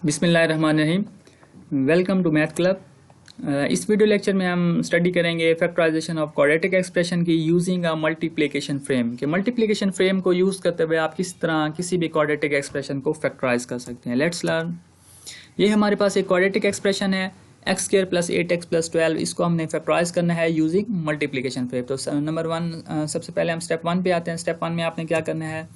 बिस्मिल्लाहिर्रहमानिर्रहीम। Welcome to math club. इस video lecture में हम स्टडी करेंगे फैक्टराइजेशन ऑफ क्वाड्रेटिक एक्सप्रेशन की यूजिंग अ मल्टीप्लिकेशन फ्रेम के मल्टीप्लिकेशन फ्रेम को यूज़ करते हुए आप किस तरह किसी भी क्वाड्रेटिक एक्सप्रेशन को फैक्टराइज कर सकते हैं। Let's learn. ये हमारे पास एक क्वाड्रेटिक एक्सप्रेशन है x square plus 8x plus 12। इसको हमने फैक्टराइज करना है यूजिंग मल्टीप्लिकेशन फ्रेम। तो नंबर वन, सबसे पहले हम स्टेप वन पे आते हैं। स्टेप वन में आपने क्या करना है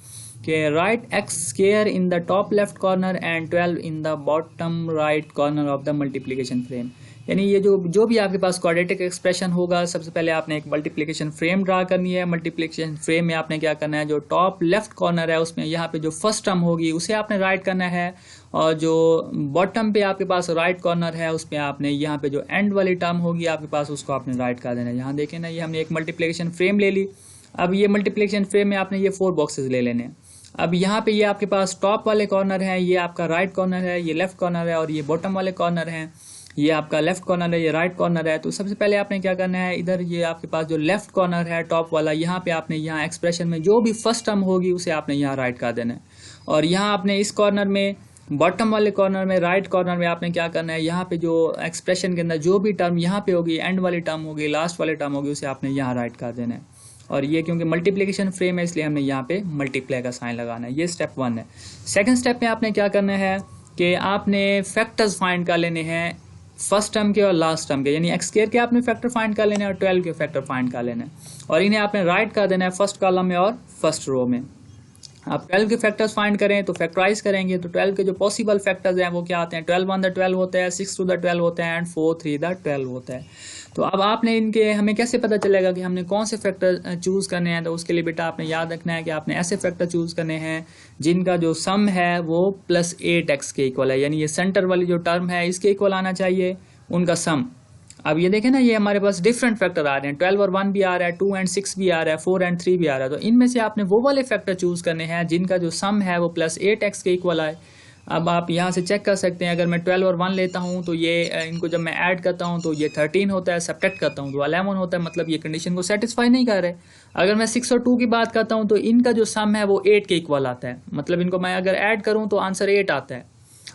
कि right x square in the top left corner and 12 in the bottom right corner of the multiplication frame. यानी ये जो भी आपके पास क्वाड्रेटिक एक्सप्रेशन होगा, सबसे पहले आपने एक मल्टीप्लिकेशन फ्रेम ड्रा करनी है। मल्टीप्लिकेशन फ्रेम में आपने क्या करना है, जो टॉप लेफ्ट कॉर्नर है उसमें यहाँ पे जो फर्स्ट टर्म होगी उसे आपने राइट करना है, और जो बॉटम पे आपके पास राइट कॉर्नर है उसमें आपने यहाँ पे जो एंड वाली टर्म होगी आपके पास उसको आपने राइट कर देना है। यहाँ देखें ना, ये हमने एक मल्टीप्लिकेशन फ्रेम ले ली। अब ये मल्टीप्लिकेशन फ्रेम में आपने ये 4 बॉक्सेस ले लेने हैं। अब यहाँ पे ये आपके पास टॉप वाले कॉर्नर है, ये आपका राइट कॉर्नर है, ये लेफ्ट कॉर्नर है, और ये बॉटम वाले कॉर्नर है, ये आपका लेफ्ट कॉर्नर है, ये राइट कॉर्नर है। तो सबसे पहले आपने क्या करना है, इधर ये आपके पास जो लेफ्ट कॉर्नर है टॉप वाला, यहाँ पे आपने यहाँ एक्सप्रेशन में जो भी फर्स्ट टर्म होगी उसे आपने यहाँ राइट कर देना है। और यहाँ आपने इस कॉर्नर में, बॉटम वाले कॉर्नर में, राइट कॉर्नर में आपने क्या करना है, यहाँ पे जो एक्सप्रेशन के अंदर जो भी टर्म यहाँ पे होगी, एंड वाली टर्म होगी, लास्ट वाली टर्म होगी, उसे आपने यहाँ राइट कर देना है। और ये क्योंकि मल्टीप्लिकेशन फ्रेम है इसलिए हमने यहाँ पे मल्टीप्लाई का साइन लगाना है। ये स्टेप वन है। सेकंड स्टेप में आपने क्या करना है कि आपने फैक्टर्स फाइंड कर लेने हैं फर्स्ट टर्म के और लास्ट टर्म के, यानी एक्स स्क्वायर के आपने फैक्टर फाइंड कर लेने हैं और 12 के फैक्टर फाइंड कर लेने हैं, और इन्हें आपने राइट कर देना है फर्स्ट कॉलम में और फर्स्ट रो में। आप 12 के फैक्टर्स फाइंड करें तो फैक्टराइज करेंगे तो 12 के जो पॉसिबल फैक्टर्स हैं वो क्या आते हैं, 12 1 द 12 होता है, 6 2 द 12 होता है, एंड 4 3 द 12 होता है। तो अब आपने इनके, हमें कैसे पता चलेगा कि हमने कौन से फैक्टर चूज करने हैं, तो उसके लिए बेटा आपने याद रखना है कि आपने ऐसे फैक्टर चूज करने हैं जिनका जो सम है वो प्लस 8x के इक्वल है, यानी ये सेंटर वाली जो टर्म है इसके इक्वल आना चाहिए उनका सम। अब ये देखें ना, ये हमारे पास डिफरेंट फैक्टर आ रहे हैं, 12 और 1 भी आ रहा है, 2 एंड 6 भी आ रहा है, 4 एंड 3 भी आ रहा है। तो इनमें से आपने वो वाले फैक्टर चूज करने हैं जिनका जो सम है वो प्लस 8x के इक्वल आए। अब आप यहाँ से चेक कर सकते हैं, अगर मैं 12 और 1 लेता हूँ तो ये इनको जब मैं ऐड करता हूँ तो ये 13 होता है, सब्ट्रैक्ट करता हूँ तो 11 होता है, मतलब ये कंडीशन को सेटिस्फाई नहीं कर रहे। अगर मैं 6 और 2 की बात करता हूँ तो इनका जो सम है वो 8 के इक्वल आता है, मतलब इनको मैं अगर ऐड करूँ तो आंसर 8 आता है।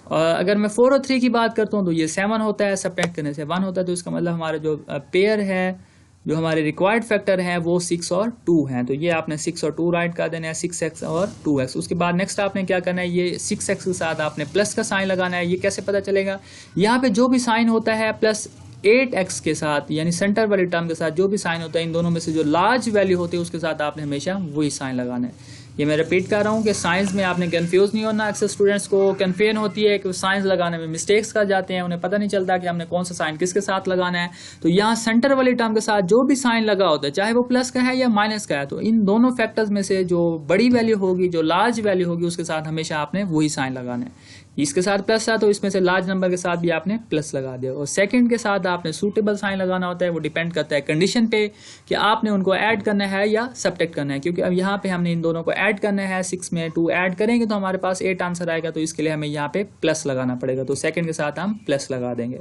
और अगर मैं 4 और 3 की बात करता हूँ तो ये 7 होता है, सब्ट्रैक्ट करने से 1 होता है। तो इसका मतलब हमारा जो पेयर है, जो हमारे रिक्वायर्ड फैक्टर है वो 6 और 2 हैं। तो ये आपने 6 और 2 राइट कर देना है, 6x और 2x। उसके बाद नेक्स्ट आपने क्या करना है, ये 6x के साथ आपने प्लस का साइन लगाना है। ये कैसे पता चलेगा, यहाँ पे जो भी साइन होता है प्लस 8x के साथ, यानी सेंटर वाली टर्म के साथ जो भी साइन होता है, इन दोनों में से जो लार्ज वैल्यू होती है उसके साथ आपने हमेशा वही साइन लगाना है। ये मैं रिपीट कर रहा हूँ कि साइंस में आपने कंफ्यूज नहीं होना। अक्सर स्टूडेंट्स को कन्फ्यूजन होती है कि वो साइंस लगाने में मिस्टेक्स कर जाते हैं, उन्हें पता नहीं चलता कि हमने कौन सा साइन किसके साथ लगाना है। तो यहाँ सेंटर वाली टर्म के साथ जो भी साइन लगा होता है, चाहे वो प्लस का है या माइनस का है, तो इन दोनों फैक्टर्स में से जो बड़ी वैल्यू होगी, जो लार्ज वैल्यू होगी, उसके साथ हमेशा आपने वही साइन लगाना है। इसके साथ प्लस था तो इसमें से लार्ज नंबर के साथ भी आपने प्लस लगा दिया। और सेकंड के साथ आपने सूटेबल साइन लगाना होता है, वो डिपेंड करता है कंडीशन पे कि आपने उनको ऐड करना है या सब्ट्रैक्ट करना है। क्योंकि अब यहाँ पे हमने इन दोनों को ऐड करना है, 6 में 2 ऐड करेंगे तो हमारे पास 8 आंसर आएगा, तो इसके लिए हमें यहाँ पे प्लस लगाना पड़ेगा। तो सेकंड के साथ हम प्लस लगा देंगे।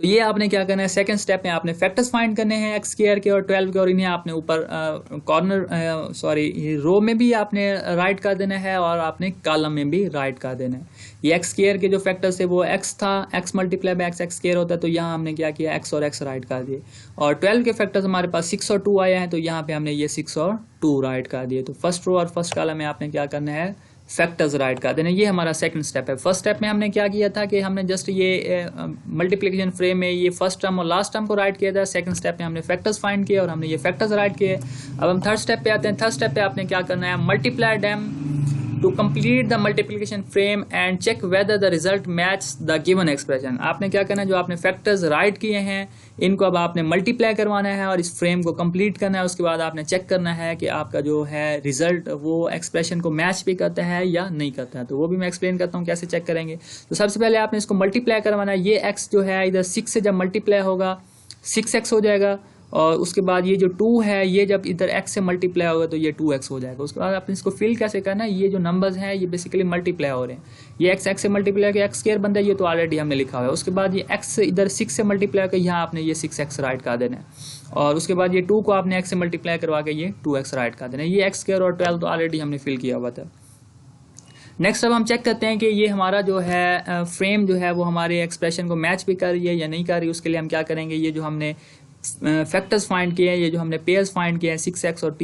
तो ये आपने क्या करना है, सेकंड स्टेप में आपने फैक्टर्स फाइंड करने हैं एक्स स्क्वायर के और 12 के, और इन्हें आपने ऊपर कॉर्नर रो में भी आपने राइट कर देना है और आपने कॉलम में भी राइट कर देना है। ये एक्स स्क्वायर के जो फैक्टर्स है वो एक्स था, x multiply by x x square होता है, तो यहाँ हमने क्या किया, एक्स और एक्स राइट कर दिए। और 12 के फैक्टर्स हमारे पास 6 और 2 आए हैं, तो यहाँ पे हमने ये 6 और 2 राइट कर दिए। तो फर्स्ट रो और फर्स्ट कॉलम में आपने क्या करना है, फैक्टर्स राइट कर देना। ये हमारा सेकंड स्टेप है। फर्स्ट स्टेप में हमने क्या किया था कि हमने जस्ट ये मल्टीप्लिकेशन फ्रेम में ये फर्स्ट टर्म और लास्ट टर्म को राइट किया था। सेकंड स्टेप में हमने फैक्टर्स फाइंड किए और हमने ये फैक्टर्स राइट किए। अब हम थर्ड स्टेप पे आते हैं। थर्ड स्टेप पे आपने क्या करना है, multiply them to complete the multiplication frame and check whether the result match the given expression. आपने क्या करना है, जो आपने फैक्टर्स राइट किए हैं इनको अब आपने मल्टीप्लाई करवाना है और इस फ्रेम को कंप्लीट करना है। उसके बाद आपने चेक करना है कि आपका जो है रिजल्ट वो एक्सप्रेशन को मैच भी करता है या नहीं करता है। तो वो भी मैं एक्सप्लेन करता हूँ कैसे चेक करेंगे। तो सबसे पहले आपने इसको मल्टीप्लाई करवाना है। ये x जो है इधर 6 से जब मल्टीप्लाई होगा 6x हो जाएगा, और उसके बाद ये जो 2 है ये जब इधर x से मल्टीप्लाई होगा तो ये 2x हो जाएगा। उसके बाद आपने इसको फिल कैसे करना है, ये जो नंबर्स हैं ये बेसिकली मल्टीप्लाई हो रहे हैं। ये x से मल्टीप्लाई होकर एक्स स्क्वायर बनता है, ये तो ऑलरेडी हमने लिखा हुआ है। उसके बाद ये x इधर 6 से मल्टीप्लाई होकर यहाँ आपने ये 6x राइट कर देना है, और उसके बाद ये 2 को आपने x से मल्टीप्लाई करवा के ये 2x राइट कर देना है। ये x स्क्वायर और 12 तो ऑलरेडी हमने फिल किया हुआ था। नेक्स्ट अब हम चेक करते हैं कि ये हमारा जो है फ्रेम जो है वो हमारे एक्सप्रेशन को मैच भी कर रही है या नहीं कर रही। उसके लिए हम क्या करेंगे, ये जो हमने फैक्टर्स फाइंड किए हैं, ये जो हमने पेयर्स फाइंड किए हैं 6x और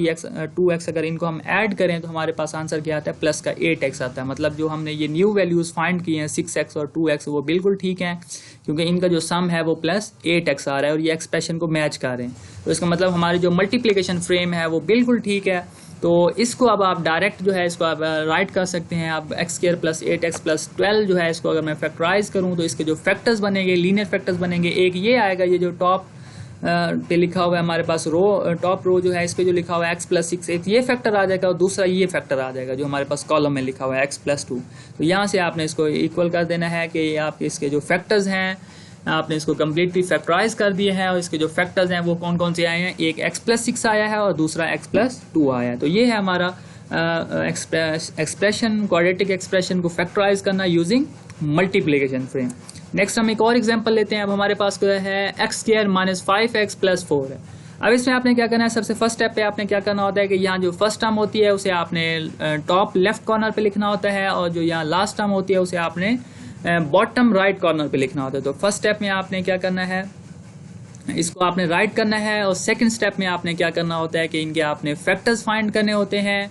2x, अगर इनको हम ऐड करें तो हमारे पास आंसर क्या आता है, प्लस का 8x आता है। मतलब जो हमने ये न्यू वैल्यूज फाइंड किए हैं 6x और 2x वो बिल्कुल ठीक हैं, क्योंकि इनका जो सम है वो प्लस 8x आ रहा है और ये एक्सप्रेशन को मैच कर रहे हैं। तो इसका मतलब हमारी जो मल्टीप्लिकेशन फ्रेम है वो बिल्कुल ठीक है। तो इसको अब आप डायरेक्ट जो है इसको आप राइट कर सकते हैं। अब x² + 8x + 12 जो है इसको अगर मैं फैक्टराइज करूं तो इसके जो फैक्टर्स बनेंगे, लीनियर फैक्टर्स बनेंगे, एक ये आएगा, ये जो टॉप पे लिखा हुआ है हमारे पास टॉप रो जो है इस पे जो लिखा हुआ है x + 6 एक ये फैक्टर आ जाएगा और दूसरा ये फैक्टर आ जाएगा जो हमारे पास कॉलम में लिखा हुआ है x + 2। तो यहाँ से आपने इसको इक्वल कर देना है कि आप इसके जो फैक्टर्स हैं आपने इसको कम्प्लीटली फैक्टराइज कर दिए हैं और इसके जो फैक्टर्स हैं वो कौन कौन से आए हैं, एक x + 6 आया है और दूसरा x + 2 आया है। तो ये है हमारा एक्सप्रेशन, क्वाड्रेटिक एक्सप्रेशन को फैक्टराइज करना यूजिंग मल्टीप्लिकेशन फ्रेम। नेक्स्ट हम एक और एग्जांपल लेते हैं। अब हमारे पास जो है x² - 5x + 4 है। अब इसमें आपने क्या करना है, सबसे फर्स्ट स्टेप पे आपने क्या करना होता है कि यहाँ जो फर्स्ट टर्म होती है उसे आपने टॉप लेफ्ट कॉर्नर पे लिखना होता है और जो यहाँ लास्ट टर्म होती है उसे आपने बॉटम राइट कॉर्नर पे लिखना होता है। तो फर्स्ट स्टेप में आपने क्या करना है, इसको आपने राइट करना है और सेकंड स्टेप में आपने क्या करना होता है कि इनके आपने फैक्टर्स फाइंड करने होते हैं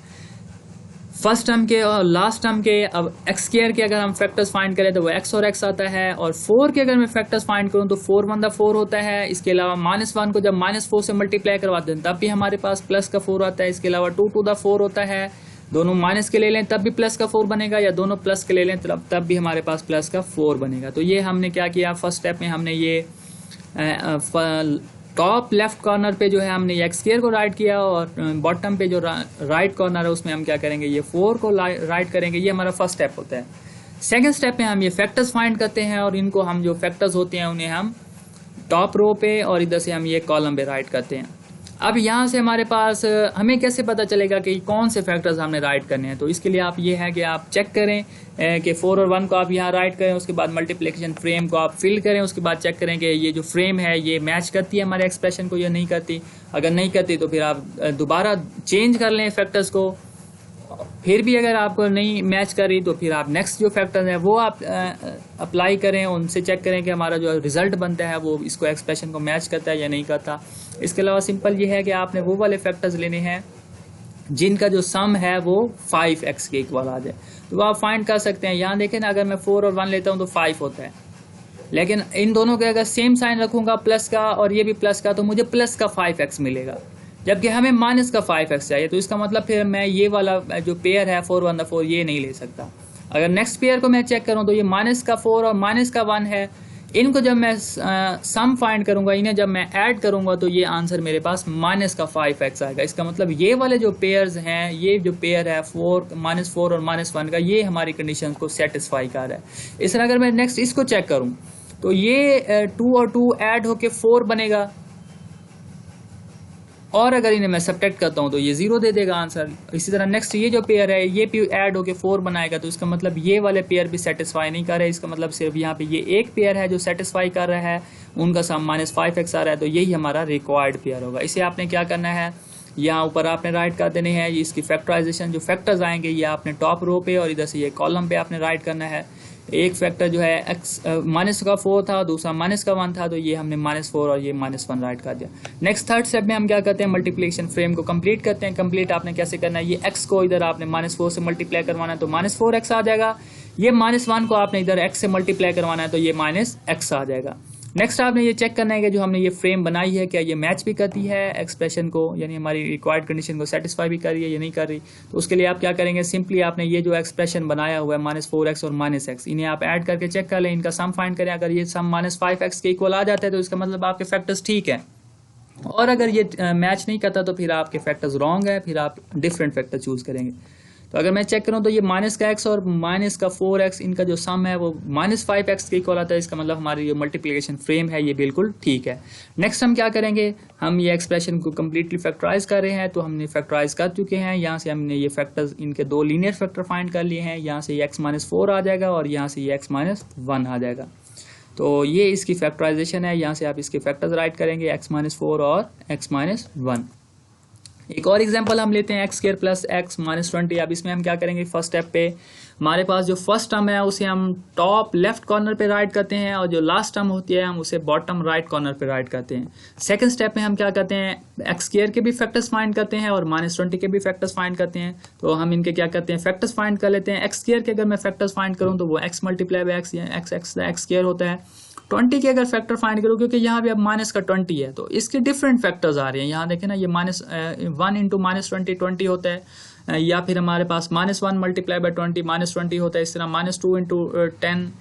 फर्स्ट टर्म के और लास्ट टर्म के। अब x² के अगर हम फैक्टर्स फाइंड करें तो वो x और x आता है और 4 के अगर मैं फैक्टर्स फाइंड करूं तो 4 × 4 होता है। इसके अलावा -1 को जब -4 से मल्टीप्लाई करवाते हैं तब भी हमारे पास प्लस का 4 आता है। इसके अलावा 2 × 4 होता है, दोनों माइनस के ले लें तब भी प्लस का 4 बनेगा या दोनों प्लस के ले लें तब भी हमारे पास प्लस का 4 बनेगा। तो ये हमने क्या किया, फर्स्ट स्टेप में हमने ये टॉप लेफ्ट कॉर्नर पे जो है हमने x² को राइट किया और बॉटम पे जो राइट कॉर्नर है उसमें हम क्या करेंगे, ये 4 को राइट करेंगे। ये हमारा फर्स्ट स्टेप होता है। सेकंड स्टेप में हम ये फैक्टर्स फाइंड करते हैं और इनको हम जो फैक्टर्स होते हैं उन्हें हम टॉप रो पे और इधर से हम ये कॉलम पे राइट करते हैं। अब यहाँ से हमारे पास हमें कैसे पता चलेगा कि कौन से फैक्टर्स हमने राइट करने हैं। तो इसके लिए आप ये है कि आप चेक करें कि 4 और 1 को आप यहाँ राइट करें, उसके बाद मल्टीप्लिकेशन फ्रेम को आप फिल करें, उसके बाद चेक करें कि ये जो फ्रेम है ये मैच करती है हमारे एक्सप्रेशन को या नहीं करती। अगर नहीं करती तो फिर आप दोबारा चेंज कर लें फैक्टर्स को। फिर भी अगर आपको नहीं मैच कर रही तो फिर आप नेक्स्ट जो फैक्टर्स हैं वो आप अप्लाई करें, उनसे चेक करें कि हमारा जो रिजल्ट बनता है वो इसको एक्सप्रेशन को मैच करता है या नहीं करता। इसके अलावा सिंपल ये है कि आपने वो वाले फैक्टर्स लेने हैं जिनका जो सम है वो 5x के इक्वल आ जाए। तो आप फाइंड कर सकते हैं। यहाँ देखें ना, अगर मैं 4 और 1 लेता हूँ तो 5 होता है, लेकिन इन दोनों के अगर सेम साइन रखूंगा प्लस का और ये भी प्लस का तो मुझे प्लस का 5x मिलेगा, जबकि हमें माइनस का 5x चाहिए। तो इसका मतलब फिर मैं ये वाला जो पेयर है 4 1 4 ये नहीं ले सकता। अगर नेक्स्ट पेयर को मैं चेक करूं तो ये -4 और -1 है। इनको जब मैं सम फाइंड करूंगा, इन्हें जब मैं ऐड करूंगा तो ये आंसर मेरे पास -5x आएगा। इसका मतलब ये वाले जो पेयर्स हैं, ये जो पेयर है -4 और -1 का, ये हमारी कंडीशन को सेटिस्फाई कर रहा है। इस तरह अगर मैं नेक्स्ट इसको चेक करूं तो ये 2 और 2 ऐड होके 4 बनेगा और अगर इन्हें मैं सब्ट्रैक्ट करता हूं तो ये 0 दे देगा आंसर। इसी तरह नेक्स्ट ये जो पेयर है ये भी ऐड होके 4 बनाएगा, तो इसका मतलब ये वाले पेयर भी सेटिस्फाई नहीं कर रहे। इसका मतलब सिर्फ यहाँ पे ये एक पेयर है जो सेटिस्फाई कर रहा है, उनका सम -5x आ रहा है, तो यही हमारा रिक्वायर्ड पेयर होगा। इसे आपने क्या करना है, यहाँ ऊपर आपने राइट कर देने हैं। इसकी फैक्टराइजेशन जो फैक्टर्स आएंगे ये आपने टॉप रो पे और इधर से ये कॉलम पे आपने राइट करना है। एक फैक्टर जो है -4 था, दूसरा -1 था, तो ये हमने -4 और ये -1 राइट कर दिया। नेक्स्ट थर्ड स्टेप में हम क्या करते हैं, मल्टीप्लिकेशन फ्रेम को कंप्लीट करते हैं। कंप्लीट आपने कैसे करना है, ये x को इधर आपने -4 से मल्टीप्लाई करवाना है तो -4x आ जाएगा। ये -1 को आपने इधर x से मल्टीप्लाई करवाना है तो ये -x आ जाएगा। नेक्स्ट आपने ये चेक करना है कि जो हमने ये फ्रेम बनाई है क्या ये मैच भी करती है एक्सप्रेशन को, यानी हमारी रिक्वायर्ड कंडीशन को सेटिस्फाई भी कर रही है या नहीं कर रही। तो उसके लिए आप क्या करेंगे, सिंपली आपने ये जो एक्सप्रेशन बनाया हुआ है -4x और -x, इन्हें आप ऐड करके चेक कर लें, इनका सम फाइंड करें। अगर ये सम -5x के इक्वल आ जाता है तो इसका मतलब आपके फैक्टर्स ठीक है, और अगर ये मैच नहीं करता तो फिर आपके फैक्टर्स रॉन्ग है, फिर आप डिफरेंट फैक्टर चूज करेंगे। तो अगर मैं चेक करूं तो ये -x और -4x इनका जो सम है वो -5x के इक्वल आता है। इसका मतलब हमारी जो मल्टीप्लिकेशन फ्रेम है ये बिल्कुल ठीक है। नेक्स्ट हम क्या करेंगे, हम ये एक्सप्रेशन को कम्प्लीटली फैक्टराइज कर रहे हैं, तो हमने फैक्टराइज कर चुके हैं। यहाँ से हमने ये फैक्टर्स, इनके 2 लीनियर फैक्टर फाइंड कर लिए हैं। यहाँ से x-4 आ जाएगा और यहाँ से ये x-1 आ जाएगा। तो ये इसकी फैक्टराइजेशन है। यहाँ से आप इसके फैक्टर्स राइट करेंगे x-4 और x-1। एक और एग्जांपल हम लेते हैं x square plus x minus 20। अब इसमें हम क्या करेंगे, फर्स्ट स्टेप पे हमारे पास जो फर्स्ट टर्म है उसे हम टॉप लेफ्ट कॉर्नर पे राइट करते हैं और जो लास्ट टर्म होती है हम उसे बॉटम राइट कॉर्नर पे राइट करते हैं। सेकंड स्टेप में हम क्या करते हैं, एक्स स्क्वायर के भी फैक्टर्स फाइंड करते हैं और माइनस 20 के भी फैक्टर्स फाइंड करते हैं। तो हम इनके क्या करते हैं, फैक्टर्स फाइंड कर लेते हैं। एक्स स्क्वायर के अगर मैं फैक्टर्स फाइंड करूँ तो वो x multiply by x, x square होता है। 20 के अगर फैक्टर फाइंड करूँ, क्योंकि यहाँ भी अब माइनस का 20 है तो इसके डिफरेंट फैक्टर्स आ रहे हैं। यहाँ देखें ना, ये माइनस 1 इंटू माइनस 20 होता है, या फिर हमारे पास -1 मल्टीप्लाई बाय 20 -20 होता है। इस तरह -2 इंटू 10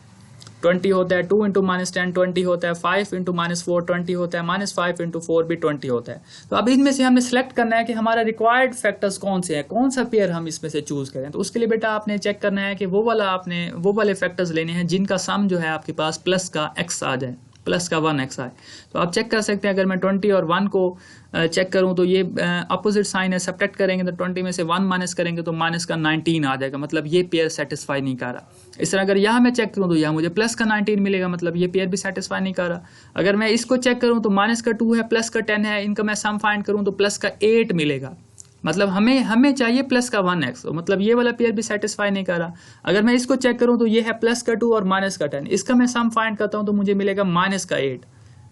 20 होता है, 2 इंटू -10 20 होता है, 5 इंटू -4 20 होता है, -5 इंटू 4 भी 20 होता है। तो अब इनमें से हमने सेलेक्ट करना है कि हमारा रिक्वायर्ड फैक्टर्स कौन से हैं, कौन सा पेयर हम इसमें से चूज करें। तो उसके लिए बेटा आपने चेक करना है कि वो वाले फैक्टर्स लेने हैं जिनका सम जो है आपके पास प्लस का x आ जाए, प्लस का 1x आए। तो आप चेक कर सकते हैं, अगर मैं 20 और 1 को चेक करूं तो ये अपोजिट साइन है, सब्ट्रैक्ट करेंगे तो 20 में से 1 माइनस करेंगे तो माइनस का 19 आ जाएगा, मतलब ये पेयर सेटिस्फाई नहीं कर रहा। इस तरह अगर यहाँ मैं चेक करूं तो यहाँ मुझे प्लस का 19 मिलेगा, मतलब ये पेयर भी सेटिस्फाई नहीं कर रहा। अगर मैं इसको चेक करूं तो माइनस का 2 है, प्लस का 10 है, इनका मैं सम फाइंड करूं तो प्लस का 8 मिलेगा, मतलब हमें चाहिए प्लस का 1x, मतलब ये वाला पेयर भी सेटिस्फाई नहीं कर रहा। अगर मैं इसको चेक करूं तो ये है प्लस का 2 और माइनस का 10, इसका मैं सम फाइंड करता हूं तो मुझे मिलेगा माइनस का 8,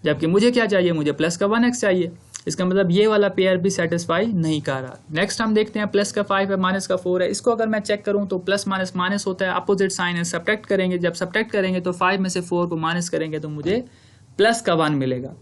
जबकि मुझे क्या चाहिए, मुझे प्लस का 1x चाहिए। इसका मतलब ये वाला पेयर भी सेटिस्फाई नहीं कर रहा। नेक्स्ट हम देखते हैं, प्लस का 5 है, माइनस का 4 है। इसको अगर मैं चेक करूं तो प्लस माइनस माइनस होता है, अपोजिट साइन है, सब्ट्रैक्ट करेंगे। जब सब्ट्रैक्ट करेंगे तो 5 में से 4 को माइनस करेंगे तो मुझे प्लस का 1 मिलेगा।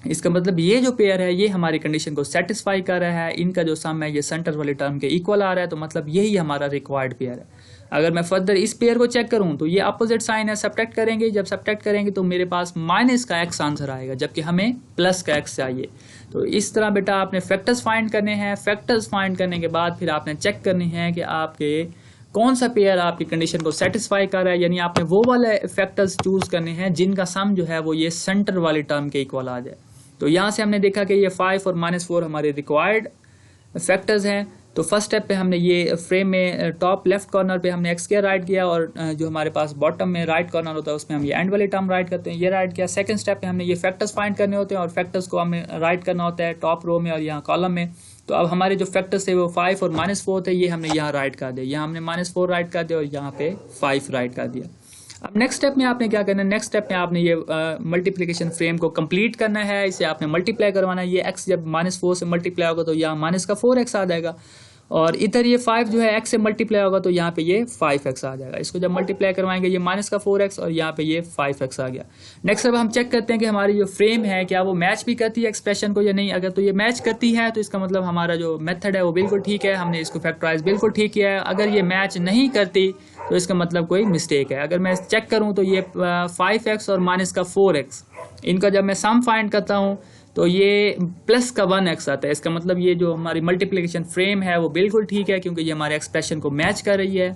इसका मतलब ये जो पेयर है ये हमारी कंडीशन को सेटिस्फाई कर रहा है, इनका जो सम है ये सेंटर वाले टर्म के इक्वल आ रहा है, तो मतलब यही हमारा रिक्वायर्ड पेयर है। अगर मैं फर्दर इस पेयर को चेक करूं तो ये अपोजिट साइन है, सब्ट्रैक्ट करेंगे। जब सब्ट्रैक्ट करेंगे तो मेरे पास माइनस का x आंसर आएगा, जबकि हमें प्लस का x चाहिए। तो इस तरह बेटा आपने फैक्टर्स फाइंड करने हैं। फैक्टर्स फाइंड करने के बाद फिर आपने चेक करने हैं कि आपके कौन सा पेयर आपकी कंडीशन को सेटिस्फाई कर रहा है, यानी आपने वो वाले फैक्टर्स चूज करने हैं जिनका सम जो है वो ये सेंटर वाले टर्म के इक्वल आ जाए। तो यहाँ से हमने देखा कि ये 5 और -4 हमारे रिक्वायर्ड फैक्टर्स हैं। तो फर्स्ट स्टेप पे हमने ये फ्रेम में टॉप लेफ्ट कॉर्नर पे हमने x स्क्वायर राइट किया, और जो हमारे पास बॉटम में राइट कॉर्नर होता है उसमें हम ये एंड वाले टर्म राइट करते हैं, ये राइट किया। सेकंड स्टेप पे हमने ये फैक्टर्स फाइंड करने होते हैं और फैक्टर्स को हमें राइट करना होता है टॉप रो में और यहाँ कॉलम में। तो अब हमारे जो फैक्टर्स थे वो 5 और -4 थे, ये हमने यहाँ राइट कर दिया, यहाँ हमने -4 राइट कर दिया और यहाँ पे 5 राइट कर दिया। अब नेक्स्ट स्टेप में आपने क्या करना है, नेक्स्ट स्टेप में आपने ये मल्टीप्लिकेशन फ्रेम को कंप्लीट करना है, इसे आपने मल्टीप्लाई करवाना है। ये x जब -4 से मल्टीप्लाई होगा तो यहाँ माइनस का 4x आ जाएगा, और इधर ये 5 जो है x से मल्टीप्लाई होगा तो यहाँ पे ये 5x आ जाएगा। इसको जब मल्टीप्लाई करवाएंगे ये माइनस का 4x और यहाँ पे ये 5x आ गया। नेक्स्ट अब हम चेक करते हैं कि हमारी जो फ्रेम है क्या वो मैच भी करती है एक्सप्रेशन को या नहीं। अगर तो ये मैच करती है तो इसका मतलब हमारा जो मेथड है वो बिल्कुल ठीक है, हमने इसको फैक्टराइज बिल्कुल ठीक किया है। अगर ये मैच नहीं करती तो इसका मतलब कोई मिस्टेक है। अगर मैं चेक करूँ तो ये 5x और माइनस का 4x, इनका जब मैं सम फाइंड करता हूँ तो ये प्लस का 1x आता है। इसका मतलब ये जो हमारी मल्टीप्लिकेशन फ्रेम है वो बिल्कुल ठीक है, क्योंकि ये हमारे एक्सप्रेशन को मैच कर रही है।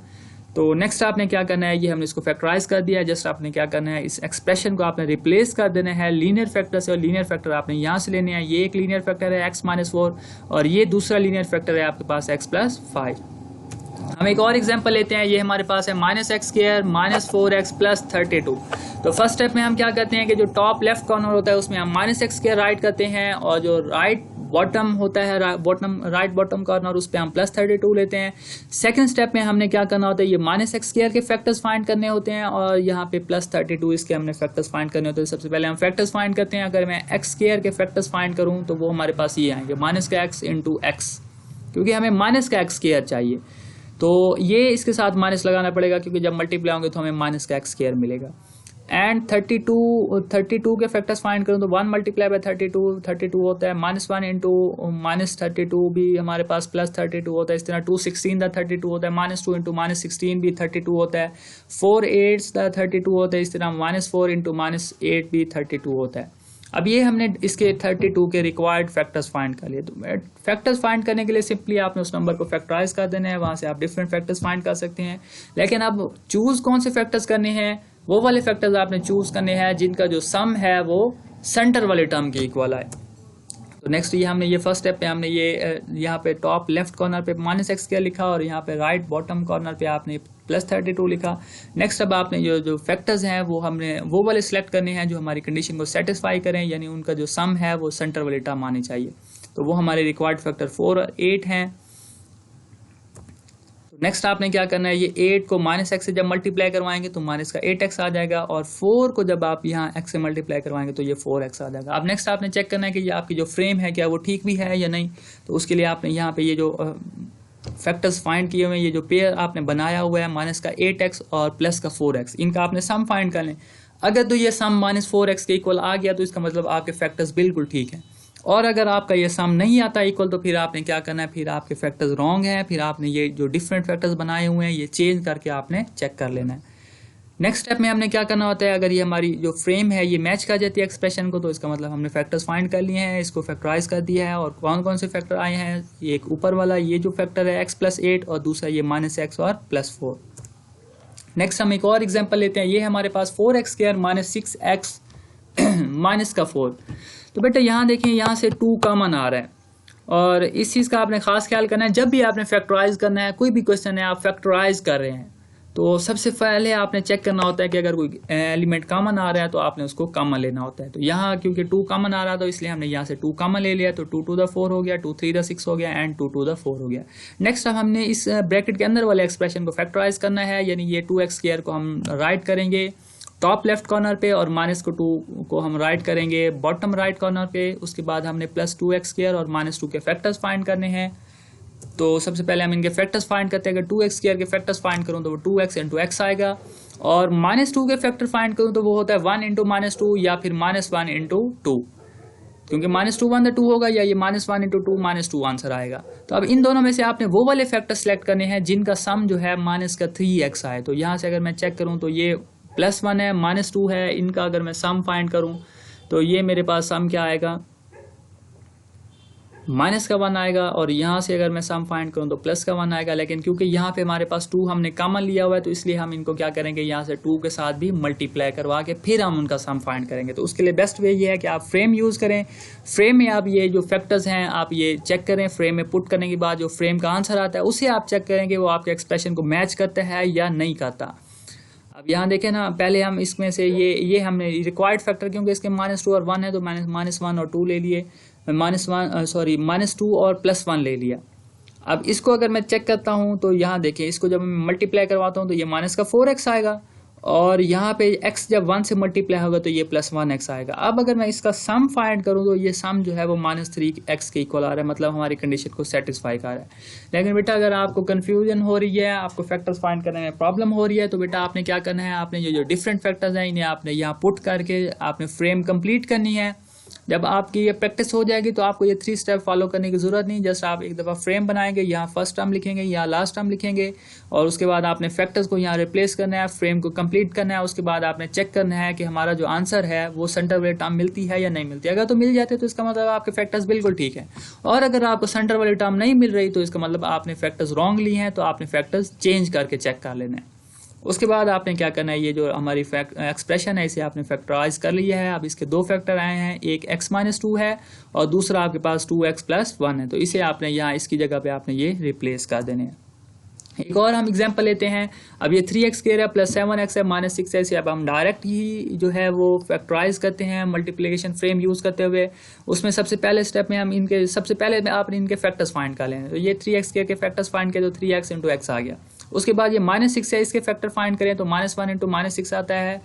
तो नेक्स्ट आपने क्या करना है, ये हमने इसको फैक्टराइज कर दिया है। जस्ट आपने क्या करना है, इस एक्सप्रेशन को आपने रिप्लेस कर देना है लीनियर फैक्टर से, और लीनियर फैक्टर आपने यहाँ से लेने हैं। ये एक लीनियर फैक्टर है x -4 और ये दूसरा लीनियर फैक्टर है आपके पास x + 5। हम एक और एग्जांपल लेते हैं। ये हमारे पास है -x² -4x + 32। तो फर्स्ट स्टेप में हम क्या करते हैं कि जो टॉप लेफ्ट कॉर्नर होता है उसमें हम -x² राइट करते हैं, और जो राइट बॉटम होता है राइट बॉटम कॉर्नर उस पर हम +32 लेते हैं। सेकंड स्टेप में हमने क्या करना होता है, ये -x² के फैक्टर्स फाइंड करने होते हैं और यहाँ पे +32 इसके हमने फैक्टर्स फाइंड करने होते हैं। सबसे पहले हम फैक्टर्स फाइंड करते हैं। अगर मैं x² के फैक्टर्स फाइंड करूँ तो वो हमारे पास ये आएंगे -x × x, क्योंकि हमें -x² चाहिए तो ये इसके साथ माइनस लगाना पड़ेगा, क्योंकि जब मल्टीप्लाई होंगे तो हमें -x² मिलेगा। एंड 32 के फैक्टर्स फाइंड करूँ तो 1 × 32 होता है, -1 × -32 भी हमारे पास +32 होता है। इस तरह 2 16 32 होता है, -2 × -16 भी 32 होता है, 4 8 32 होता है। इस तरह -4 × -8 भी 32 होता है। अब ये हमने इसके 32 के रिक्वायर्ड फैक्टर्स फाइंड कर लिए। तो फैक्टर्स फाइंड करने के लिए सिंपली आपने उस नंबर को फैक्टराइज कर देना है, वहाँ से आप डिफरेंट फैक्टर्स फाइंड कर सकते हैं। लेकिन अब चूज कौन से फैक्टर्स करने हैं, वो वाले फैक्टर्स आपने चूज करने हैं जिनका जो सम है वो सेंटर वाले टर्म के इक्वल आए। तो नेक्स्ट ये हमने ये फर्स्ट स्टेप पे हमने ये यहाँ पे टॉप लेफ्ट कॉर्नर पे -x² लिखा और यहाँ पे राइट बॉटम कॉर्नर पे आपने +32 लिखा। नेक्स्ट अब आपने जो फैक्टर्स हैं वो हमने वो वाले सिलेक्ट करने हैं जो हमारी कंडीशन को सेटिस्फाई करें, यानी उनका जो सम है वो सेंटर वाले टर्म आने चाहिए। तो वो हमारे रिक्वायर्ड फैक्टर 4 और 8 हैं। नेक्स्ट आपने क्या करना है, ये 8 को -x से जब मल्टीप्लाई करवाएंगे तो माइनस का 8x आ जाएगा, और 4 को जब आप यहाँ x से मल्टीप्लाई करवाएंगे तो ये 4x आ जाएगा। अब नेक्स्ट आपने चेक करना है कि ये आपकी जो फ्रेम है क्या वो ठीक भी है या नहीं। तो उसके लिए आपने यहाँ पे ये जो फैक्टर्स फाइंड किए हुए हैं, ये जो पेयर आपने बनाया हुआ है माइनस का 8x और प्लस का 4x, इनका आपने सम फाइंड कर लें। अगर तो ये सम -4x के इक्वल आ गया तो इसका मतलब आपके फैक्टर्स बिल्कुल ठीक है, और अगर आपका ये सम नहीं आता इक्वल तो फिर आपने क्या करना है, फिर आपके फैक्टर्स रॉन्ग हैं, फिर आपने ये जो डिफरेंट फैक्टर्स बनाए हुए हैं ये चेंज करके आपने चेक कर लेना है। नेक्स्ट स्टेप में हमने क्या करना होता है, अगर ये हमारी जो फ्रेम है ये मैच कर जाती है एक्सप्रेशन को, तो इसका मतलब हमने फैक्टर्स फाइंड कर लिए हैं, इसको फैक्टराइज कर दिया है, और कौन कौन से फैक्टर आए हैं, एक ऊपर वाला ये जो फैक्टर है x + 8 और दूसरा ये -x और +4। नेक्स्ट हम एक और एग्जाम्पल लेते हैं, ये हमारे पास 4x² - 6x -4। तो बेटा यहाँ देखिए, यहाँ से 2 कॉमन आ रहा है, और इस चीज़ का आपने खास ख्याल करना है। जब भी आपने फैक्टराइज करना है, कोई भी क्वेश्चन है आप फैक्टराइज कर रहे हैं, तो सबसे पहले आपने चेक करना होता है कि अगर कोई एलिमेंट कॉमन आ रहा है तो आपने उसको कॉमन लेना होता है। तो यहाँ क्योंकि 2 कॉमन आ रहा है तो इसलिए हमने यहाँ से 2 कॉमन ले लिया, तो 2 to the 4 हो गया, 2 3 the 6 हो गया, एंड 2 to the 4 हो गया। नेक्स्ट अब हमने इस ब्रैकेट के अंदर वाले एक्सप्रेशन को फैक्टराइज करना है, यानी ये 2x² को हम राइट करेंगे टॉप लेफ्ट कॉर्नर पे, और -2 को हम राइट करेंगे बॉटम राइट कॉर्नर पे। उसके बाद हमने +2x² और -2 के फैक्टर्स फाइंड करने हैं। तो सबसे पहले हम इनके फैक्टर्स फाइंड करते हैं। अगर 2x² के फैक्टर्स फाइंड करूँ तो वो 2x × x आएगा, और -2 के फैक्टर फाइंड करूँ तो वो होता है 1 × -2 या फिर -1 × 2, क्योंकि -2 1 2 होगा, या ये -1 × 2 -2 आंसर आएगा। तो अब इन दोनों में से आपने वो वाले फैक्टर सेलेक्ट करने हैं जिनका सम जो है -3x आए। तो यहाँ से अगर मैं चेक करूँ तो ये +1 है, -2 है, इनका अगर मैं सम फाइंड करूं तो ये मेरे पास सम क्या आएगा, -1 आएगा, और यहाँ से अगर मैं सम फाइंड करूं तो +1 आएगा। लेकिन क्योंकि यहाँ पे हमारे पास 2 हमने कॉमन लिया हुआ है, तो इसलिए हम इनको क्या करेंगे, यहाँ से 2 के साथ भी मल्टीप्लाई करवा के फिर हम उनका सम फाइंड करेंगे। तो उसके लिए बेस्ट वे ये है कि आप फ्रेम यूज़ करें। फ्रेम में आप ये जो फैक्टर्स हैं आप ये चेक करें, फ्रेम में पुट करने के बाद जो फ्रेम का आंसर आता है उसे आप चेक करें कि वो आपके एक्सप्रेशन को मैच करता है या नहीं करता। अब यहाँ देखें ना, पहले हम इसमें से ये हमने रिक्वायर्ड फैक्टर, क्योंकि इसके -2 और 1 है तो -1 और 2 ले लिए, -2 और +1 ले लिया। अब इसको अगर मैं चेक करता हूँ तो यहाँ देखिए, इसको जब मैं मल्टीप्लाई करवाता हूँ तो ये -4x आएगा, और यहाँ पे x जब 1 से मल्टीप्लाई होगा तो ये +1x आएगा। अब अगर मैं इसका सम फाइंड करूँ तो ये सम जो है वो -3x के इक्वल आ रहा है, मतलब हमारी कंडीशन को सेटिस्फाई कर रहा है। लेकिन बेटा अगर आपको कन्फ्यूजन हो रही है, आपको फैक्टर्स फाइंड करने में प्रॉब्लम हो रही है, तो बेटा आपने क्या करना है, आपने ये जो डिफरेंट फैक्टर्स हैं इन्हें आपने यहाँ पुट करके आपने फ्रेम कंप्लीट करनी है। जब आपकी ये प्रैक्टिस हो जाएगी तो आपको ये 3 स्टेप फॉलो करने की ज़रूरत नहीं। जस्ट आप एक दफ़ा फ्रेम बनाएंगे, यहाँ फर्स्ट टर्म लिखेंगे, यहाँ लास्ट टर्म लिखेंगे, और उसके बाद आपने फैक्टर्स को यहाँ रिप्लेस करना है, फ्रेम को कंप्लीट करना है। उसके बाद आपने चेक करना है कि हमारा जो आंसर है वो सेंटर वाली टर्म मिलती है या नहीं मिलती। अगर तो मिल जाते तो इसका मतलब आपके फैक्टर्स बिल्कुल ठीक है, और अगर आपको सेंटर वाली टर्म नहीं मिल रही तो इसका मतलब आपने फैक्टर्स रॉन्ग ली हैं, तो आपने फैक्टर्स चेंज करके चेक कर लेना है। उसके बाद आपने क्या करना है, ये जो हमारी एक्सप्रेशन है इसे आपने फैक्टराइज कर लिया है। अब इसके 2 फैक्टर आए हैं, एक x - 2 है और दूसरा आपके पास 2x + 1 है, तो इसे आपने यहाँ इसकी जगह पे आपने ये रिप्लेस कर देने हैं। एक और हम एग्जांपल लेते हैं। अब ये 3x² है, +7x है, -6 है, इसे अब हम डायरेक्ट ही जो है वो फैक्टराइज करते हैं मल्टीप्लिकेशन फ्रेम यूज़ करते हुए। उसमें सबसे पहले स्टेप में हम इनके सबसे पहले आपने इनके फैक्टर्स फाइंड कर लें। तो ये 3x² के फैक्टर्स फाइंड किए तो 3x × x आ गया। उसके बाद ये -6 है, इसके फैक्टर फाइंड करें तो -1 × -6 आता है,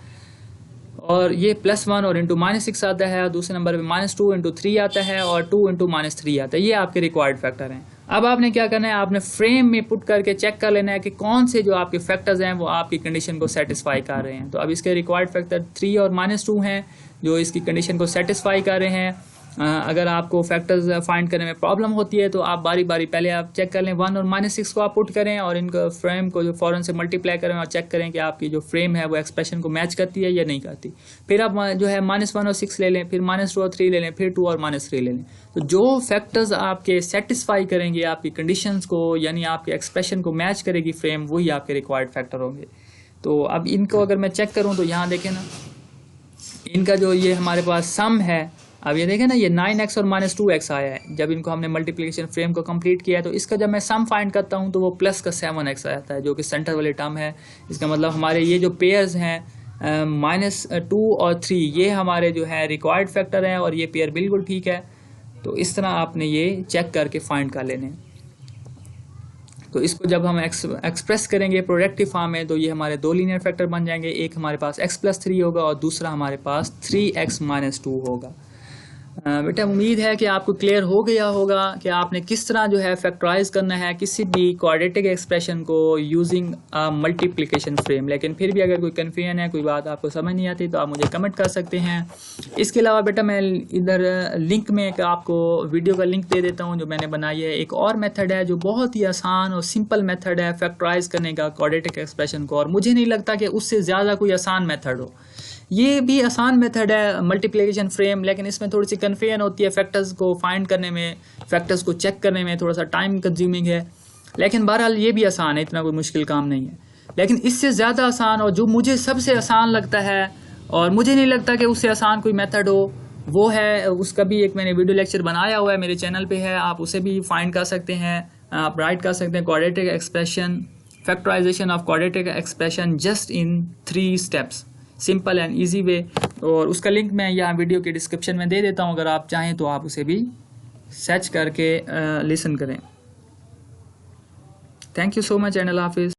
और ये +1 और इंटू -6 आता है, और दूसरे नंबर पे -2 × 3 आता है, और 2 × -3 आता है। ये आपके रिक्वायर्ड फैक्टर हैं। अब आपने क्या करना है, आपने फ्रेम में पुट करके चेक कर लेना है कि कौन से जो आपके फैक्टर्स हैं वो आपकी कंडीशन को सेटिस्फाई कर रहे हैं। तो अब इसके रिक्वायर्ड फैक्टर 3 और -2 हैं जो इसकी कंडीशन को सेटिस्फाई कर रहे हैं। अगर आपको फैक्टर्स फाइंड करने में प्रॉब्लम होती है तो आप बारी बारी पहले आप चेक कर लें, 1 और -6 को आप पुट करें और इनको फ्रेम को जो फ़ौरन से मल्टीप्लाई करें और चेक करें कि आपकी जो फ्रेम है वो एक्सप्रेशन को मैच करती है या नहीं करती। फिर आप जो है -1 और 6 ले लें, फिर -2 और 3 ले लें, फिर 2 और -3 ले लें। तो जो फैक्टर्स आपके सेटिस्फाई करेंगे आपकी कंडीशंस को, यानी आपके एक्सप्रेशन को मैच करेगी फ्रेम, वही आपके रिक्वायर्ड फैक्टर होंगे। तो अब इनको अगर मैं चेक करूँ तो यहाँ देखें ना, इनका जो ये हमारे पास सम है, अब ये देखें ना, ये 9x और -2x आया है। जब इनको हमने मल्टीप्लिकेशन फ्रेम को कंप्लीट किया है तो इसका जब मैं सम फाइंड करता हूँ तो वो +7x आता है, जो कि सेंटर वाली टर्म है। इसका मतलब हमारे ये जो पेयर्स हैं -2 और 3, ये हमारे जो है रिक्वायर्ड फैक्टर हैं और ये पेयर बिल्कुल ठीक है। तो इस तरह आपने ये चेक करके फाइंड कर लेने। तो इसको जब हम एक्सप्रेस करेंगे प्रोडक्टिव फॉर्म में, तो ये हमारे दो लीनियर फैक्टर बन जाएंगे। एक हमारे पास x+3 होगा और दूसरा हमारे पास 3x-2 होगा। बेटा उम्मीद है कि आपको क्लियर हो गया होगा कि आपने किस तरह जो है फैक्टराइज करना है किसी भी क्वाड्रेटिक एक्सप्रेशन को यूजिंग मल्टीप्लिकेशन फ्रेम। लेकिन फिर भी अगर कोई कन्फ्यूजन है, कोई बात आपको समझ नहीं आती, तो आप मुझे कमेंट कर सकते हैं। इसके अलावा बेटा मैं इधर लिंक में आपको वीडियो का लिंक दे देता हूँ जो मैंने बनाई है। एक और मेथड है जो बहुत ही आसान और सिंपल मेथड है फैक्टराइज करने का क्वाड्रेटिक एक्सप्रेशन को, और मुझे नहीं लगता कि उससे ज़्यादा कोई आसान मेथड हो। ये भी आसान मेथड है मल्टीप्लिकेशन फ्रेम, लेकिन इसमें थोड़ी सी कन्फ्यूजन होती है फैक्टर्स को फाइंड करने में, फैक्टर्स को चेक करने में थोड़ा सा टाइम कंज्यूमिंग है। लेकिन बहरहाल ये भी आसान है, इतना कोई मुश्किल काम नहीं है। लेकिन इससे ज़्यादा आसान और जो मुझे सबसे आसान लगता है, और मुझे नहीं लगता कि उससे आसान कोई मेथड हो, वो है, उसका भी एक मैंने वीडियो लेक्चर बनाया हुआ है, मेरे चैनल पे है, आप उसे भी फाइंड कर सकते हैं, आप राइट कर सकते हैं। Quadratic expression, factorization of quadratic expression just in 3 steps, simple and easy way. और उसका लिंक मैं यहाँ वीडियो के डिस्क्रिप्शन में दे देता हूँ, अगर आप चाहें तो आप उसे भी सर्च करके लिसन करें। Thank you so much and अल्लाह हाफिज़।